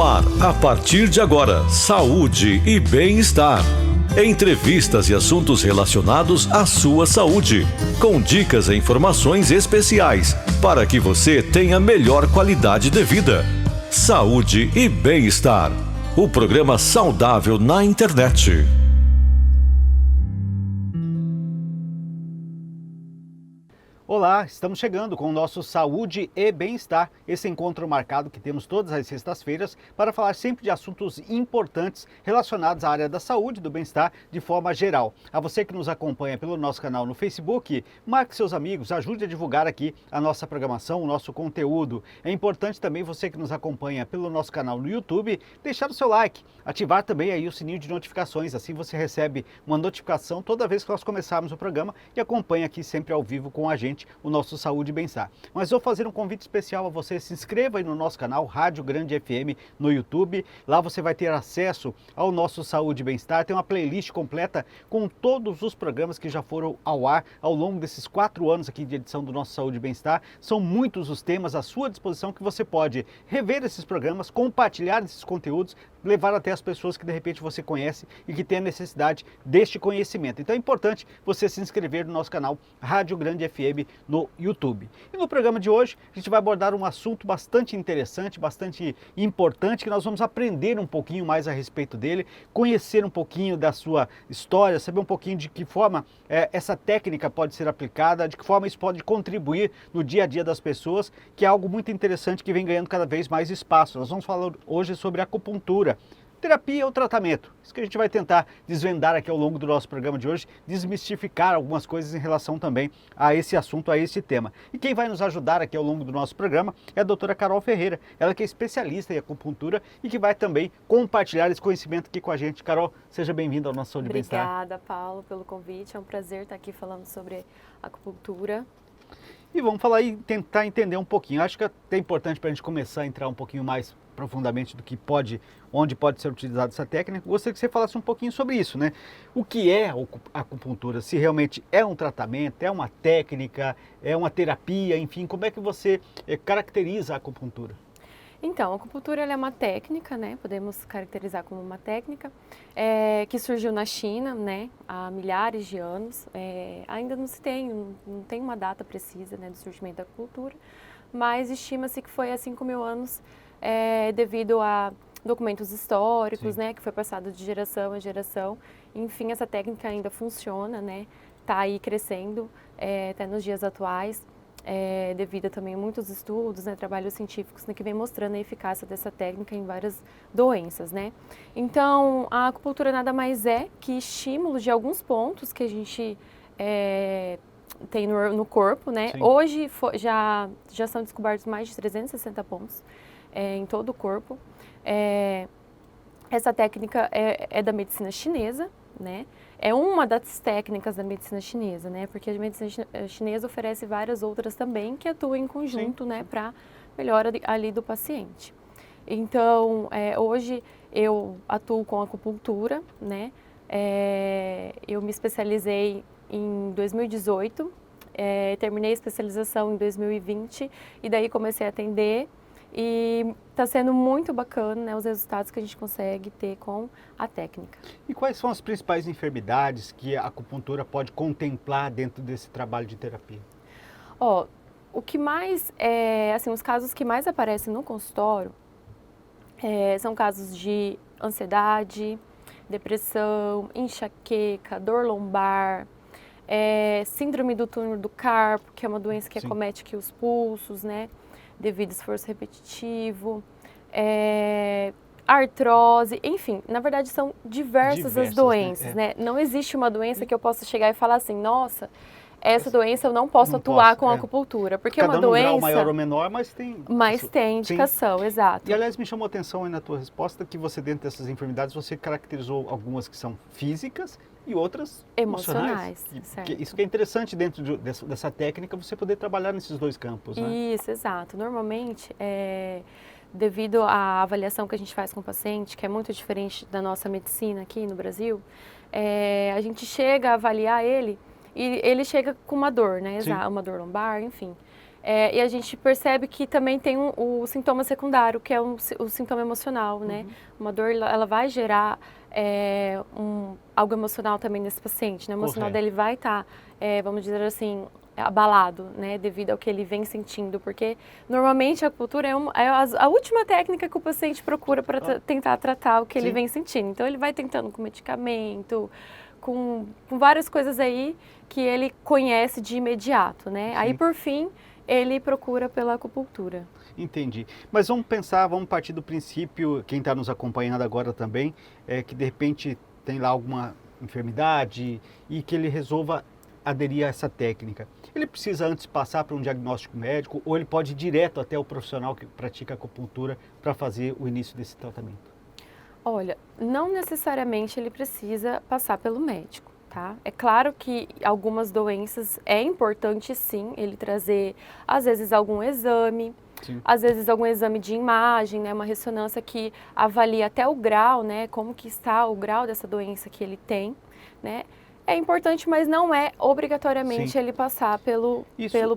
No ar, a partir de agora, saúde e bem-estar. Entrevistas e assuntos relacionados à sua saúde, com dicas e informações especiais para que você tenha melhor qualidade de vida. Saúde e bem-estar. O programa saudável na internet. Olá, estamos chegando com o nosso Saúde e Bem-Estar, esse encontro marcado que temos todas as sextas-feiras para falar sempre de assuntos importantes relacionados à área da saúde e do bem-estar de forma geral. A você que nos acompanha pelo nosso canal no Facebook, marque seus amigos, ajude a divulgar aqui a nossa programação, o nosso conteúdo. É importante também você que nos acompanha pelo nosso canal no YouTube, deixar o seu like, ativar também aí o sininho de notificações, assim você recebe uma notificação toda vez que nós começarmos o programa e acompanha aqui sempre ao vivo com a gente o nosso Saúde e Bem-Estar. Mas vou fazer um convite especial a você, se inscreva aí no nosso canal Rádio Grande FM no YouTube, lá você vai ter acesso ao nosso Saúde e Bem-Estar, tem uma playlist completa com todos os programas que já foram ao ar ao longo desses 4 anos aqui de edição do nosso Saúde e Bem-Estar. São muitos os temas à sua disposição que você pode rever esses programas, compartilhar esses conteúdos, levar até as pessoas que de repente você conhece e que tem a necessidade deste conhecimento. Então é importante você se inscrever no nosso canal Rádio Grande FM no YouTube. E no programa de hoje a gente vai abordar um assunto bastante interessante, bastante importante, que nós vamos aprender um pouquinho mais a respeito dele, conhecer um pouquinho da sua história, saber um pouquinho de que forma essa técnica pode ser aplicada, de que forma isso pode contribuir no dia a dia das pessoas, que é algo muito interessante que vem ganhando cada vez mais espaço. Nós vamos falar hoje sobre acupuntura. Terapia ou tratamento? Isso que a gente vai tentar desvendar aqui ao longo do nosso programa de hoje, desmistificar algumas coisas em relação também a esse assunto, a esse tema. E quem vai nos ajudar aqui ao longo do nosso programa é a doutora Carol Ferreira, ela que é especialista em acupuntura e que vai também compartilhar esse conhecimento aqui com a gente. Carol, seja bem-vinda ao nosso Saúde e Bem-Estar. Obrigada, Paulo, pelo convite, é um prazer estar aqui falando sobre acupuntura. E vamos falar e tentar entender um pouquinho. Acho que é até importante para a gente começar a entrar um pouquinho mais profundamente do que onde pode ser utilizada essa técnica. Gostaria que você falasse um pouquinho sobre isso, né? O que é a acupuntura? Se realmente é um tratamento, é uma técnica, é uma terapia, enfim, como é que você caracteriza a acupuntura? Então, a acupuntura ela é uma técnica, né? Podemos caracterizar como uma técnica que surgiu na China, né? Há milhares de anos. Ainda não tem uma data precisa, né, do surgimento da acupuntura, mas estima-se que foi há 5.000 anos devido a documentos históricos, né? Que foi passado de geração a geração. Enfim, essa técnica ainda funciona, né? Está aí crescendo até nos dias atuais. Devido também a muitos estudos, né, trabalhos científicos, né, que vem mostrando a eficácia dessa técnica em várias doenças, né? Então, a acupuntura nada mais é que estímulo de alguns pontos que a gente tem no corpo, né? Sim. Hoje já são descobertos mais de 360 pontos em todo o corpo. Essa técnica é da medicina chinesa, né? É uma das técnicas da medicina chinesa, né? Porque a medicina chinesa oferece várias outras também que atuam em conjunto, né? Para melhora ali do paciente. Então, hoje eu atuo com acupuntura, né? Eu me especializei em 2018, terminei a especialização em 2020 e daí comecei a atender. E está sendo muito bacana, né, os resultados que a gente consegue ter com a técnica. E quais são as principais enfermidades que a acupuntura pode contemplar dentro desse trabalho de terapia? O que mais, os casos que mais aparecem no consultório são casos de ansiedade, depressão, enxaqueca, dor lombar, síndrome do túnel do carpo, que é uma doença que acomete aqui os pulsos, né? Devido a esforço repetitivo, artrose, enfim, na verdade são diversas as doenças, né? Não existe uma doença que eu possa chegar e falar assim, nossa, essa doença eu não posso atuar com a acupuntura, porque é uma doença... Cada um grau maior ou menor, mas tem... Mas tem indicação, sim. Exato. E aliás, me chamou a atenção aí na tua resposta que você, dentro dessas enfermidades, você caracterizou algumas que são físicas e outras emocionais. Certo. Isso que é interessante dentro dessa técnica, você poder trabalhar nesses dois campos, né? Isso, exato. Normalmente, devido à avaliação que a gente faz com o paciente, que é muito diferente da nossa medicina aqui no Brasil, a gente chega a avaliar ele e ele chega com uma dor, né? Uma dor lombar, enfim. E a gente percebe que também tem o sintoma secundário, que é o sintoma emocional, né? Uma dor, ela vai gerar algo emocional também nesse paciente, né? O emocional dele vai estar, vamos dizer assim, abalado, né? Devido ao que ele vem sentindo, porque normalmente a acupuntura é a última técnica que o paciente procura para tentar tratar o que ele vem sentindo. Então ele vai tentando com medicamento, com várias coisas aí que ele conhece de imediato, né? Aí por fim ele procura pela acupuntura. Entendi. Mas vamos partir do princípio, quem está nos acompanhando agora também, que de repente tem lá alguma enfermidade e que ele resolva aderir a essa técnica. Ele precisa antes passar para um diagnóstico médico ou ele pode ir direto até o profissional que pratica acupuntura para fazer o início desse tratamento? Olha, não necessariamente ele precisa passar pelo médico, tá? É claro que algumas doenças é importante sim ele trazer, às vezes, algum exame, às vezes algum exame de imagem, né? Uma ressonância que avalia até o grau, né? Como que está o grau dessa doença que ele tem, né? É importante, mas não é obrigatoriamente ele passar pelo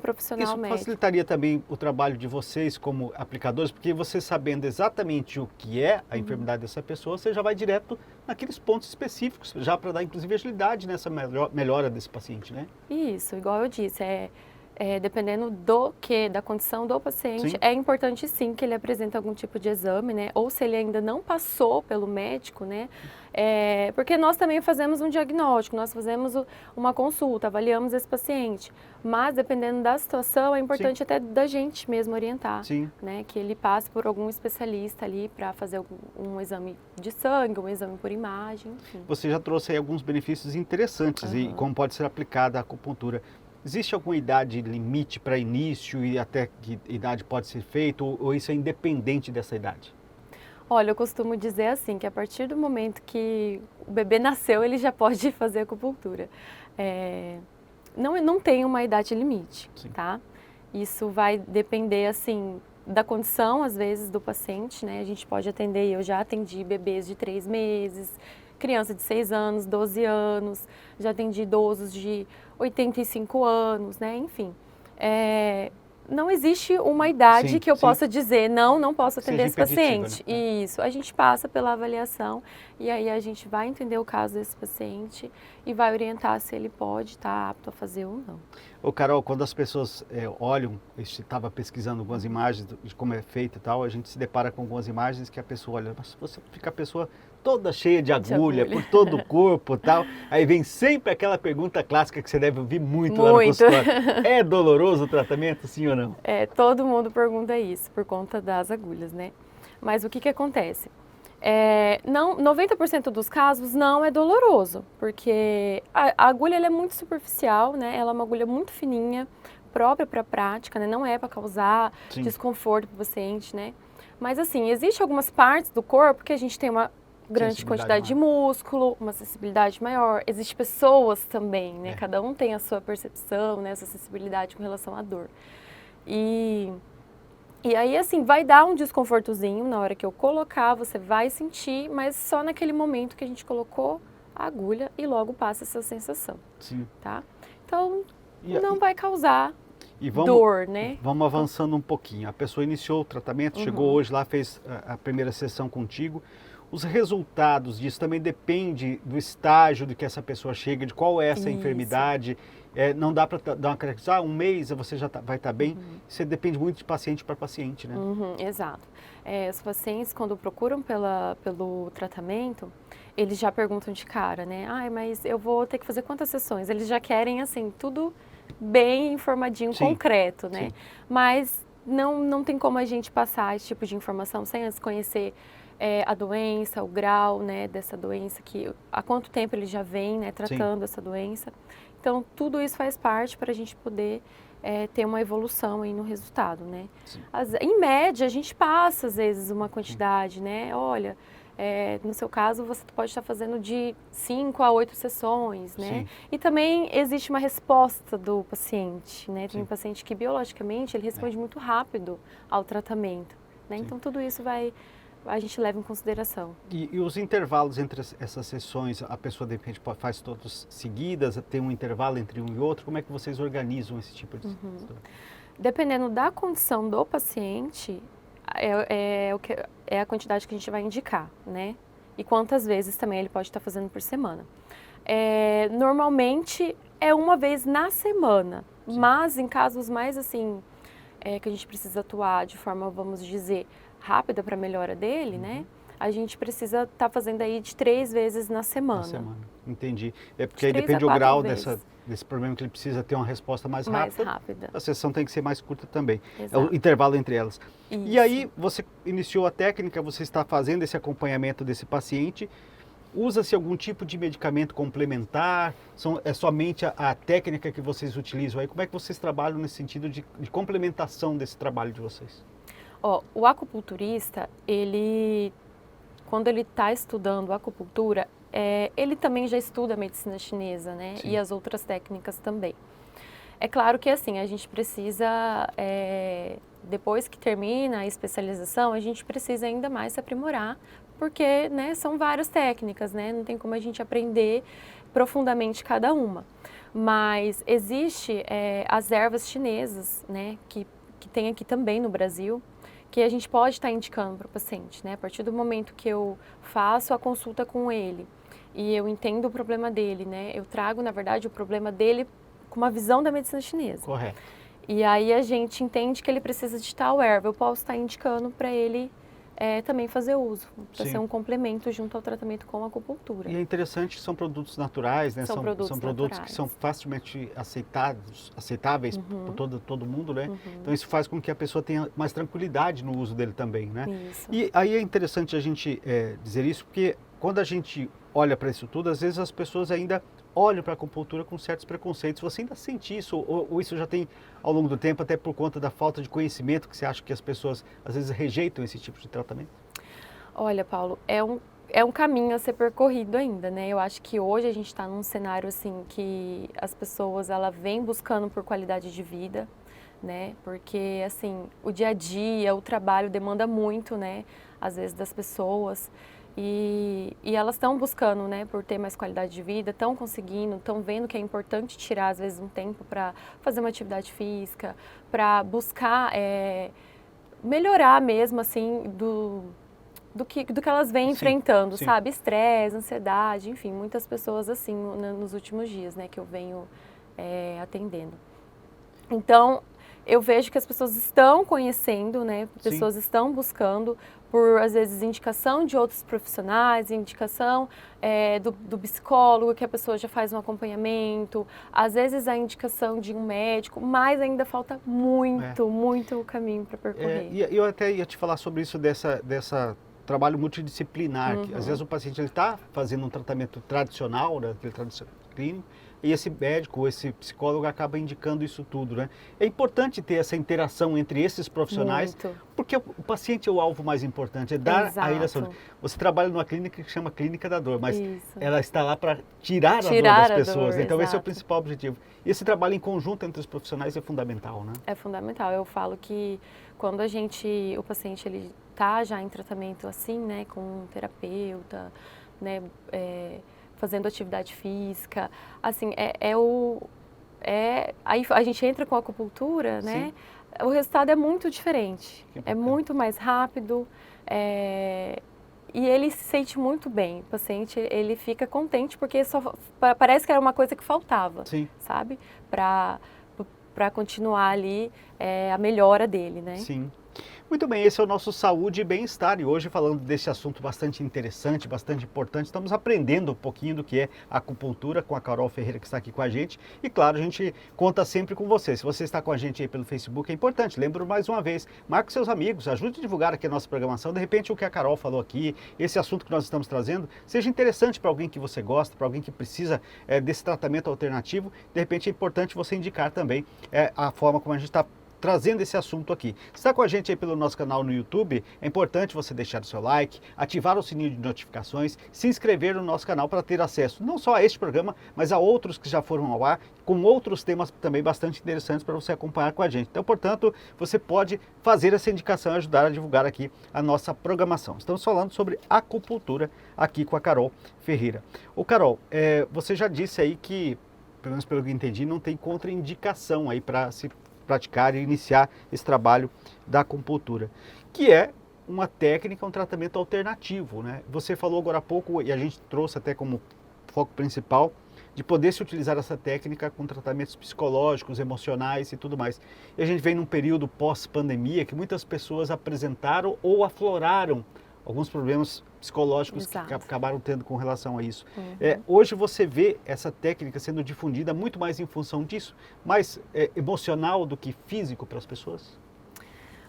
profissional médico. Isso facilitaria também o trabalho de vocês como aplicadores, porque você sabendo exatamente o que é a enfermidade dessa pessoa, você já vai direto naqueles pontos específicos, já para dar inclusive agilidade nessa melhora desse paciente, né? Isso, igual eu disse, dependendo da condição do paciente, é importante sim que ele apresente algum tipo de exame, né? Ou se ele ainda não passou pelo médico, né? Porque nós também fazemos um diagnóstico, nós fazemos uma consulta, avaliamos esse paciente. Mas dependendo da situação, é importante até da gente mesmo orientar, né? Que ele passe por algum especialista ali para fazer um exame de sangue, um exame por imagem, enfim. Você já trouxe aí alguns benefícios interessantes e como pode ser aplicada a acupuntura. Existe alguma idade limite para início e até que idade pode ser feito ou isso é independente dessa idade? Olha, eu costumo dizer assim, que a partir do momento que o bebê nasceu, ele já pode fazer acupuntura. Não tem uma idade limite, tá? Isso vai depender, assim, da condição, às vezes, do paciente, né? A gente pode atender, eu já atendi bebês de 3 meses, criança de 6 anos, 12 anos, já atendi idosos de 85 anos, né? Enfim, não existe uma idade que eu possa dizer, não posso atender esse paciente. Né? Isso, a gente passa pela avaliação e aí a gente vai entender o caso desse paciente e vai orientar se ele pode estar apto a fazer ou não. Ô Carol, quando as pessoas olham, eu estava pesquisando algumas imagens de como é feito e tal, a gente se depara com algumas imagens que a pessoa olha, mas você fica a pessoa toda cheia de agulha por todo o corpo e tal, aí vem sempre aquela pergunta clássica que você deve ouvir muito. Lá no consultório. É doloroso o tratamento, sim ou não? Todo mundo pergunta isso por conta das agulhas, né? Mas o que acontece? 90% dos casos não é doloroso, porque a agulha ela é muito superficial, né? Ela é uma agulha muito fininha, própria para a prática, né? Não é para causar desconforto para o paciente, né? Mas assim, existem algumas partes do corpo que a gente tem uma grande quantidade de músculo, uma sensibilidade maior. Existem pessoas também, né? Cada um tem a sua percepção, né? A sua sensibilidade com relação à dor. E aí, assim, vai dar um desconfortozinho na hora que eu colocar, você vai sentir, mas só naquele momento que a gente colocou a agulha e logo passa essa sensação, tá? Então, não vai causar dor, né? Vamos avançando um pouquinho. A pessoa iniciou o tratamento, chegou hoje lá, fez a primeira sessão contigo. Os resultados disso também depende do estágio de que essa pessoa chega, de qual é essa enfermidade. Não dá para dar uma característica, um mês você já vai estar bem. Isso depende muito de paciente para paciente, né? Exato. Os pacientes, quando procuram pelo tratamento, eles já perguntam de cara, né? Mas eu vou ter que fazer quantas sessões? Eles já querem, assim, tudo bem informadinho, concreto, né? Mas não tem como a gente passar esse tipo de informação sem antes conhecer a doença, o grau, né, dessa doença, há quanto tempo ele já vem, né, tratando essa doença. Então, tudo isso faz parte para a gente poder ter uma evolução aí no resultado, né? Em média, a gente passa, às vezes, uma quantidade, né? Olha, no seu caso, você pode estar fazendo de 5 a 8 sessões, né? E também existe uma resposta do paciente, né? Tem um paciente que, biologicamente, ele responde muito rápido ao tratamento, né? Então, tudo isso a gente leva em consideração. E os intervalos entre essas sessões, a pessoa de repente faz todas seguidas, tem um intervalo entre um e outro, como é que vocês organizam esse tipo de situação? Dependendo da condição do paciente, é a quantidade que a gente vai indicar, né? E quantas vezes também ele pode estar fazendo por semana. Normalmente é uma vez na semana, Sim. mas em casos mais assim, que a gente precisa atuar de forma, vamos dizer, rápida para a melhora dele, né? A gente precisa estar fazendo aí de 3 vezes na semana. Na semana, entendi. É porque aí De 3 depende a do 4 grau vezes. desse problema que ele precisa ter uma resposta mais Mais rápida. rápida. A sessão tem que ser mais curta também. É Exato. o intervalo entre elas. E Isso. aí você iniciou a técnica, você está fazendo esse acompanhamento desse paciente. Usa-se algum tipo de medicamento complementar? É somente a técnica que vocês utilizam aí? Como é que vocês trabalham nesse sentido de complementação desse trabalho de vocês? O acupunturista, quando ele está estudando acupuntura, ele também já estuda a medicina chinesa, né? Sim. E as outras técnicas também. É claro que assim, a gente precisa, depois que termina a especialização, a gente precisa ainda mais se aprimorar, porque, né, são várias técnicas, né? Não tem como a gente aprender profundamente cada uma. Mas existe as ervas chinesas, né, que tem aqui também no Brasil, que a gente pode estar indicando para o paciente, né? A partir do momento que eu faço a consulta com ele e eu entendo o problema dele, né? Eu trago, na verdade, o problema dele com uma visão da medicina chinesa. Correto. E aí a gente entende que ele precisa de tal erva. Eu posso estar indicando para ele também fazer uso, para Sim. ser um complemento junto ao tratamento com a acupuntura. E é interessante que são produtos naturais, né? São produtos que naturais. são facilmente aceitáveis por todo mundo, né? Então isso faz com que a pessoa tenha mais tranquilidade no uso dele também, né? Isso. E aí é interessante a gente dizer isso, porque quando a gente olha para isso tudo, às vezes as pessoas ainda olham para a acupuntura com certos preconceitos. Você ainda sente isso? Ou isso já tem ao longo do tempo, até por conta da falta de conhecimento, que você acha que as pessoas às vezes rejeitam esse tipo de tratamento? Olha, Paulo, é um caminho a ser percorrido ainda, né? Eu acho que hoje a gente está num cenário assim que as pessoas vêm buscando por qualidade de vida, né? Porque assim o dia a dia, o trabalho demanda muito, né? Às vezes das pessoas e elas estão buscando, né? Por ter mais qualidade de vida, estão conseguindo, estão vendo que é importante tirar às vezes um tempo para fazer uma atividade física, para buscar melhorar mesmo assim do que elas vêm enfrentando, sim. sabe? Estresse, ansiedade, enfim, muitas pessoas assim nos últimos dias, né, que eu venho atendendo. Então, eu vejo que as pessoas estão conhecendo, né? Pessoas estão buscando por, às vezes, indicação de outros profissionais, indicação do psicólogo, que a pessoa já faz um acompanhamento, às vezes a indicação de um médico, mas ainda falta muito caminho para percorrer. E eu até ia te falar sobre isso, dessa trabalho multidisciplinar, que às vezes o paciente está fazendo um tratamento tradicional, né, aquele tradicional clínico, e esse médico, esse psicólogo acaba indicando isso tudo, né? É importante ter essa interação entre esses profissionais, porque o paciente é o alvo mais importante, é dar a ele a saúde. Você trabalha numa clínica que chama Clínica da Dor, mas ela está lá para tirar a dor das pessoas, então esse é o principal objetivo. E esse trabalho em conjunto entre os profissionais é fundamental, né? É fundamental. Eu falo que quando o paciente ele está já em tratamento assim, né, com um terapeuta, né, fazendo atividade física, assim, aí a gente entra com a acupuntura, né? O resultado é muito diferente, é muito mais rápido, e ele se sente muito bem. O paciente, ele fica contente porque parece que era uma coisa que faltava, sabe? Para continuar ali a melhora dele, né? Sim. Muito bem, esse é o nosso Saúde e Bem-Estar e hoje falando desse assunto bastante interessante, bastante importante, estamos aprendendo um pouquinho do que é a acupuntura com a Carol Ferreira que está aqui com a gente e claro, a gente conta sempre com você. Se você está com a gente aí pelo Facebook é importante, lembro mais uma vez, marque seus amigos, ajude a divulgar aqui a nossa programação, de repente o que a Carol falou aqui, esse assunto que nós estamos trazendo, seja interessante para alguém que você gosta, para alguém que precisa desse tratamento alternativo, de repente é importante você indicar também a forma como a gente está trazendo esse assunto aqui. Se está com a gente aí pelo nosso canal no YouTube, é importante você deixar o seu like, ativar o sininho de notificações, se inscrever no nosso canal para ter acesso não só a este programa, mas a outros que já foram ao ar, com outros temas também bastante interessantes para você acompanhar com a gente. Então, portanto, você pode fazer essa indicação e ajudar a divulgar aqui a nossa programação. Estamos falando sobre acupuntura aqui com a Carol Ferreira. Ô Carol, você já disse aí que, pelo menos pelo que eu entendi, não tem contraindicação aí para se praticar e iniciar esse trabalho da acupuntura, que é uma técnica, um tratamento alternativo, né? Você falou agora há pouco, e a gente trouxe até como foco principal, de poder se utilizar essa técnica com tratamentos psicológicos, emocionais e tudo mais. E a gente vem num período pós-pandemia que muitas pessoas apresentaram ou afloraram alguns problemas psicológicos que acabaram tendo com relação a isso. Hoje você vê essa técnica sendo difundida muito mais em função disso, mais emocional do que físico para as pessoas?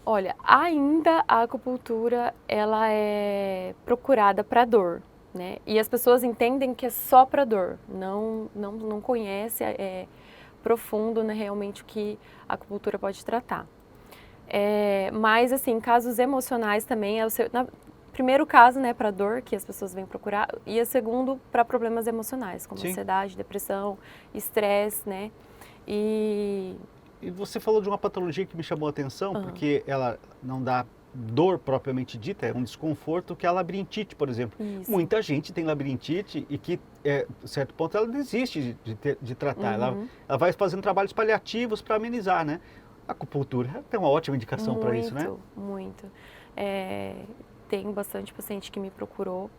Olha, ainda a acupuntura, ela é procurada para dor, né? E as pessoas entendem que é só para dor, não conhece profundo, né, realmente o que a acupuntura pode tratar. Mas, assim, casos emocionais também, primeiro caso, né, para dor, que as pessoas vêm procurar, e o segundo para problemas emocionais, como ansiedade, depressão, estresse, né? E você falou de uma patologia que me chamou a atenção, porque ela não dá dor propriamente dita, é um desconforto, que é a labirintite, por exemplo. Isso. Muita gente tem labirintite e que, a certo ponto, ela desiste de tratar. Ela vai fazendo trabalhos paliativos para amenizar, né? A acupuntura tem uma ótima indicação para isso, né? Muito. Tem bastante paciente que me procurou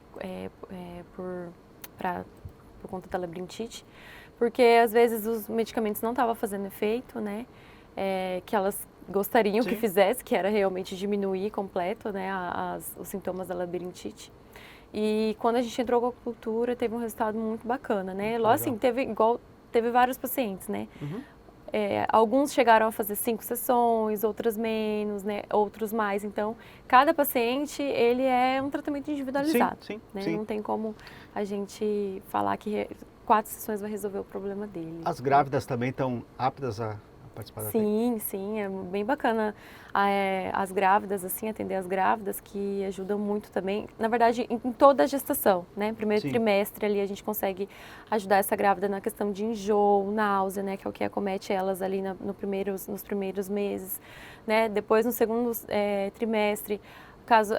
por conta da labirintite, porque às vezes os medicamentos não estavam fazendo efeito, né? Que elas gostariam que fizesse, que era realmente diminuir completo, né, os sintomas da labirintite. E quando a gente entrou com a acupuntura, teve um resultado muito bacana, né? Lá, assim, teve vários pacientes, né? Alguns chegaram a fazer 5 sessões, outras menos, né? Outros mais. Então, cada paciente, ele é um tratamento individualizado. Sim. Não tem como a gente falar que 4 sessões vai resolver o problema dele. As grávidas também estão aptas a participar da técnica? Sim, é bem bacana as grávidas, assim, atender as grávidas, que ajudam muito também, na verdade, em toda a gestação, né? Primeiro trimestre ali a gente consegue ajudar essa grávida na questão de enjoo, náusea, né? Que é o que acomete elas ali nos primeiros meses, né? Depois no segundo trimestre, caso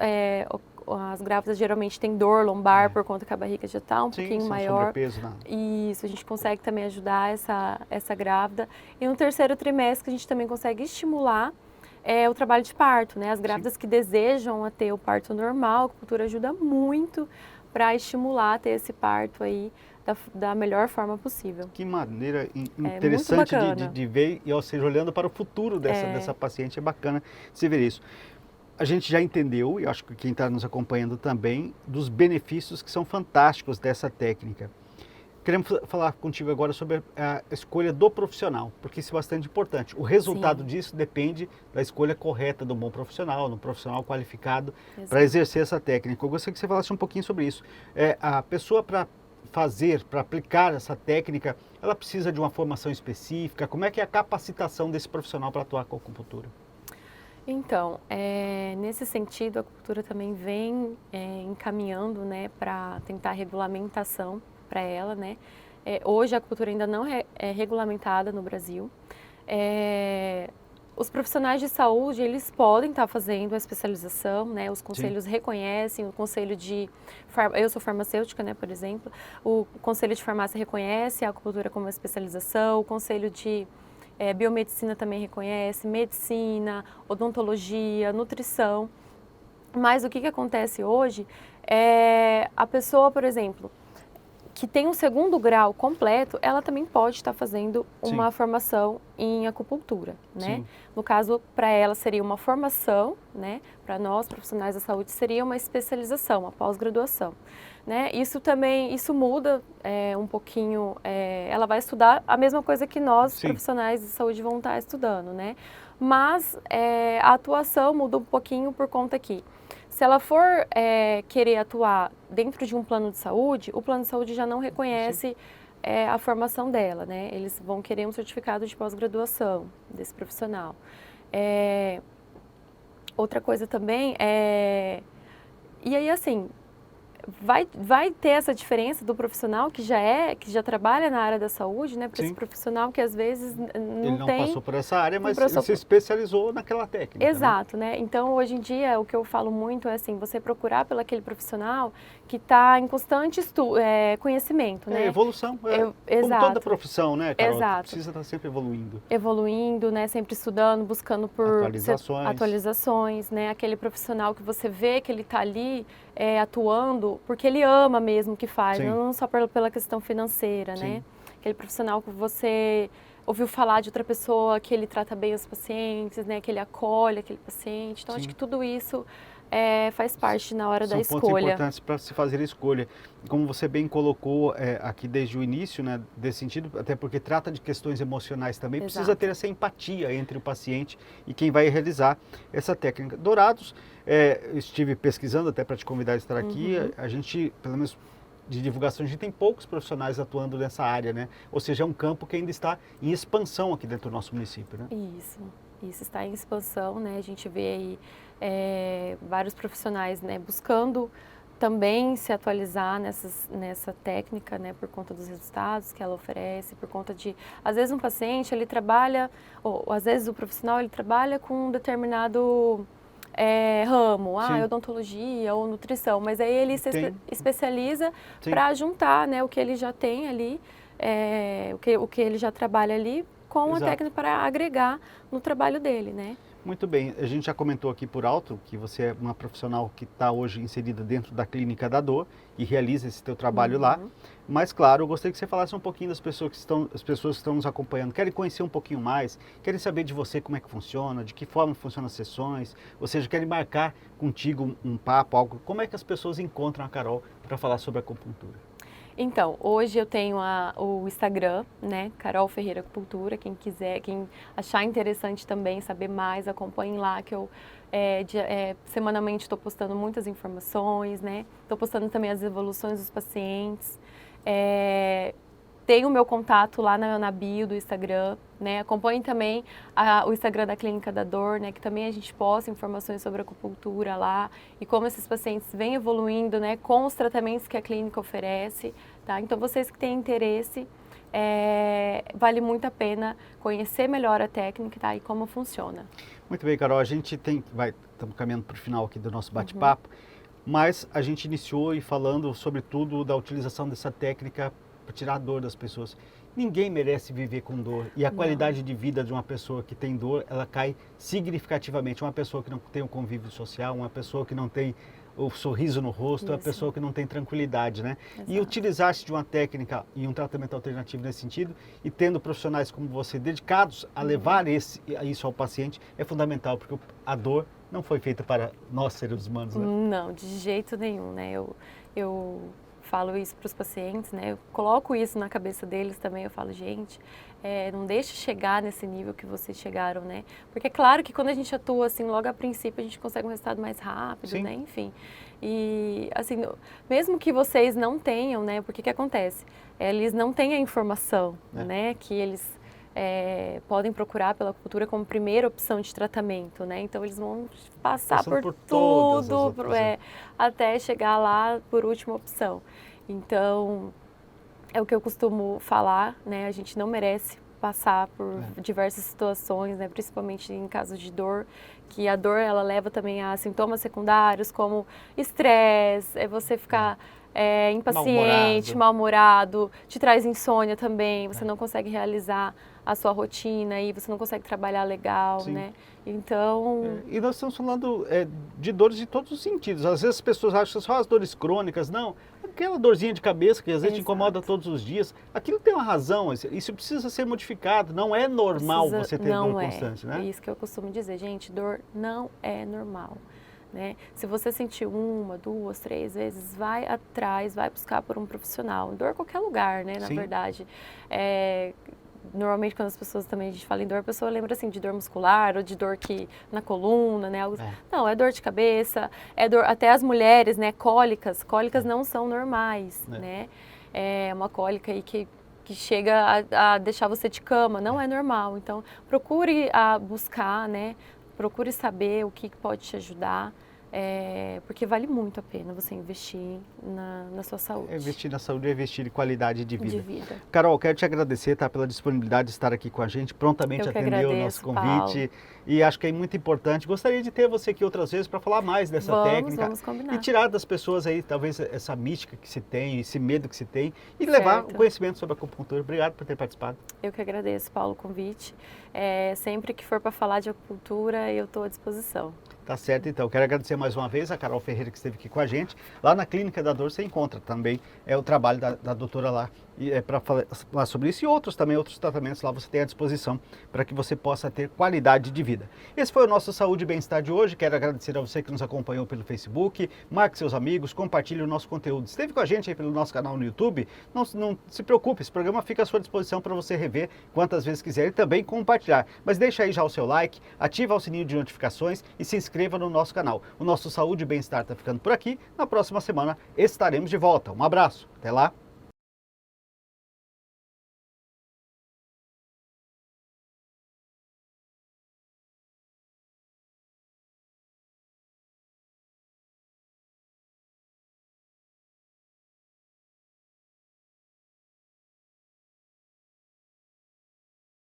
as grávidas geralmente têm dor lombar por conta que a barriga já está um pouquinho maior. Sobrepeso, né? Isso, a gente consegue também ajudar essa grávida. E no terceiro trimestre a gente também consegue estimular o trabalho de parto, né? As grávidas que desejam ter o parto normal, a acupuntura ajuda muito para estimular ter esse parto aí da melhor forma possível. Que maneira interessante de ver, ou seja, olhando para o futuro dessa paciente, é bacana você ver isso. A gente já entendeu, e acho que quem está nos acompanhando também, dos benefícios que são fantásticos dessa técnica. Queremos falar contigo agora sobre a escolha do profissional, porque isso é bastante importante. O resultado disso depende da escolha correta do bom profissional, do profissional qualificado para exercer essa técnica. Eu gostaria que você falasse um pouquinho sobre isso. A pessoa para aplicar essa técnica, ela precisa de uma formação específica? Como é que é a capacitação desse profissional para atuar com a acupuntura? Então, nesse sentido, a acupuntura também vem encaminhando, né, para tentar regulamentação para ela, né? Hoje a acupuntura ainda não é regulamentada no Brasil. Os profissionais de saúde, eles podem estar fazendo a especialização, né? Os conselhos reconhecem, o conselho de... Eu sou farmacêutica, né, por exemplo. O conselho de farmácia reconhece a acupuntura como uma especialização, o conselho de biomedicina também reconhece, medicina, odontologia, nutrição. Mas o que acontece hoje a pessoa, por exemplo, que tem um segundo grau completo, ela também pode estar fazendo uma formação em acupuntura, né? No caso, para ela seria uma formação, né? Para nós, profissionais da saúde, seria uma especialização, uma pós-graduação, né? Isso muda um pouquinho, ela vai estudar a mesma coisa que nós, profissionais de saúde, vão estar estudando, né? Mas a atuação muda um pouquinho por conta que, se ela for querer atuar dentro de um plano de saúde, o plano de saúde já não reconhece a formação dela, né? Eles vão querer um certificado de pós-graduação desse profissional. Outra coisa também e aí, assim, vai ter essa diferença do profissional que já trabalha na área da saúde, né? Para esse profissional que às vezes Ele não passou por essa área, mas ele passou se especializou naquela técnica. Exato, né? Então, hoje em dia, o que eu falo muito é assim, você procurar pelo aquele profissional que está em constante conhecimimento, né? Evolução, como exato. toda profissão, né, Carol? Exato. Precisa estar sempre evoluindo. Evoluindo, né? Sempre estudando, buscando por atualizações, né? Aquele profissional que você vê que ele está ali atuando porque ele ama mesmo o que faz, não só pela questão financeira, né? Aquele profissional que você ouviu falar de outra pessoa que ele trata bem os pacientes, né? Que ele acolhe aquele paciente. Então, acho que tudo isso faz parte na hora da escolha. São pontos importantes para se fazer a escolha. Como você bem colocou aqui desde o início, né, desse sentido, até porque trata de questões emocionais também, precisa ter essa empatia entre o paciente e quem vai realizar essa técnica. Dourados, estive pesquisando até para te convidar a estar aqui, a gente, pelo menos de divulgação, a gente tem poucos profissionais atuando nessa área, né? Ou seja, é um campo que ainda está em expansão aqui dentro do nosso município, né? Isso está em expansão, né? A gente vê aí vários profissionais, né, buscando também se atualizar nessa técnica, né, por conta dos resultados que ela oferece, por conta de, às vezes um paciente, ele trabalha, ou às vezes o profissional, ele trabalha com um determinado ramo, odontologia ou nutrição, mas aí ele se especializa para juntar, né, o que ele já tem ali, o que ele já trabalha ali, com a técnica para agregar no trabalho dele, né? Muito bem, a gente já comentou aqui por alto que você é uma profissional que está hoje inserida dentro da Clínica da Dor e realiza esse teu trabalho lá, mas claro, eu gostaria que você falasse um pouquinho das pessoas que estão nos acompanhando, querem conhecer um pouquinho mais, querem saber de você como é que funciona, de que forma funcionam as sessões, ou seja, querem marcar contigo um papo, algo, como é que as pessoas encontram a Carol para falar sobre a acupuntura? Então, hoje eu tenho o Instagram, né, Carol Ferreira Acupuntura, quem quiser, quem achar interessante também saber mais, acompanhem lá que eu semanalmente estou postando muitas informações, né, estou postando também as evoluções dos pacientes, tem o meu contato lá na bio do Instagram, né, acompanhem também o Instagram da Clínica da Dor, né, que também a gente posta informações sobre acupuntura lá e como esses pacientes vêm evoluindo, né, com os tratamentos que a clínica oferece, tá? Então, vocês que têm interesse, vale muito a pena conhecer melhor a técnica, tá? E como funciona. Muito bem, Carol, a gente estamos caminhando para o final aqui do nosso bate-papo, mas a gente iniciou falando sobretudo da utilização dessa técnica para tirar a dor das pessoas. Ninguém merece viver com dor e a qualidade de vida de uma pessoa que tem dor, ela cai significativamente. Uma pessoa que não tem um convívio social, uma pessoa que não tem o sorriso no rosto, uma pessoa que não tem tranquilidade, né? Exato. E utilizar-se de uma técnica e um tratamento alternativo nesse sentido e tendo profissionais como você dedicados a levar isso ao paciente é fundamental, porque a dor não foi feita para nós seres humanos, né? Não, de jeito nenhum, né? Eu falo isso para os pacientes, né? Eu coloco isso na cabeça deles também. Eu falo, gente, não deixe chegar nesse nível que vocês chegaram, né? Porque é claro que quando a gente atua assim, logo a princípio a gente consegue um resultado mais rápido, né? Enfim. E assim, mesmo que vocês não tenham, né? Porque que acontece? Eles não têm a informação, né? Que eles podem procurar pela acupuntura como primeira opção de tratamento, né? Então eles vão passar por tudo até chegar lá por última opção. Então é o que eu costumo falar, né? A gente não merece passar por diversas situações, né? Principalmente em casos de dor, que a dor ela leva também a sintomas secundários como estresse, você ficar impaciente, mal-humorado, te traz insônia também, você não consegue realizar a sua rotina e você não consegue trabalhar legal, né? Então... E nós estamos falando de dores de todos os sentidos. Às vezes as pessoas acham que só as dores crônicas, não. Aquela dorzinha de cabeça que às vezes te incomoda todos os dias, aquilo tem uma razão, isso precisa ser modificado. Não é normal você ter dor constante, né? É isso que eu costumo dizer, gente, dor não é normal. Né? Se você sentir 1, 2, 3 vezes, vai atrás, vai buscar por um profissional. Dor em qualquer lugar, né? Na verdade. Normalmente quando as pessoas também, a gente fala em dor, a pessoa lembra assim de dor muscular ou de dor na coluna, né? Não, é dor de cabeça, é dor, até as mulheres, né? Cólicas não são normais, né? É uma cólica aí que chega a deixar você de cama, não é normal. Então, procure buscar, né? Procure saber o que pode te ajudar, porque vale muito a pena você investir na sua saúde. Investir na saúde é investir em qualidade de vida. De vida. Carol, quero te agradecer, tá, pela disponibilidade de estar aqui com a gente, prontamente atendeu o nosso convite. Paulo. E acho que é muito importante. Gostaria de ter você aqui outras vezes para falar mais dessa técnica. Vamos combinar. E tirar das pessoas aí, talvez, essa mística que se tem, esse medo que se tem, e levar o conhecimento sobre a acupuntura. Obrigado por ter participado. Eu que agradeço, Paulo, o convite. Sempre que for para falar de acupuntura, eu estou à disposição. Tá certo, então. Quero agradecer mais uma vez a Carol Ferreira, que esteve aqui com a gente. Lá na Clínica da Dor você encontra também o trabalho da doutora lá para falar sobre isso, e outros tratamentos lá você tem à disposição para que você possa ter qualidade de vida. Esse foi o nosso Saúde e Bem-Estar de hoje. Quero agradecer a você que nos acompanhou pelo Facebook. Marque seus amigos, compartilhe o nosso conteúdo. Esteve com a gente aí pelo nosso canal no YouTube? Não se preocupe, esse programa fica à sua disposição para você rever quantas vezes quiser e também compartilhar. Mas deixa aí já o seu like, ativa o sininho de notificações e se inscreva no nosso canal. O nosso Saúde e Bem-Estar está ficando por aqui. Na próxima semana estaremos de volta. Um abraço. Até lá.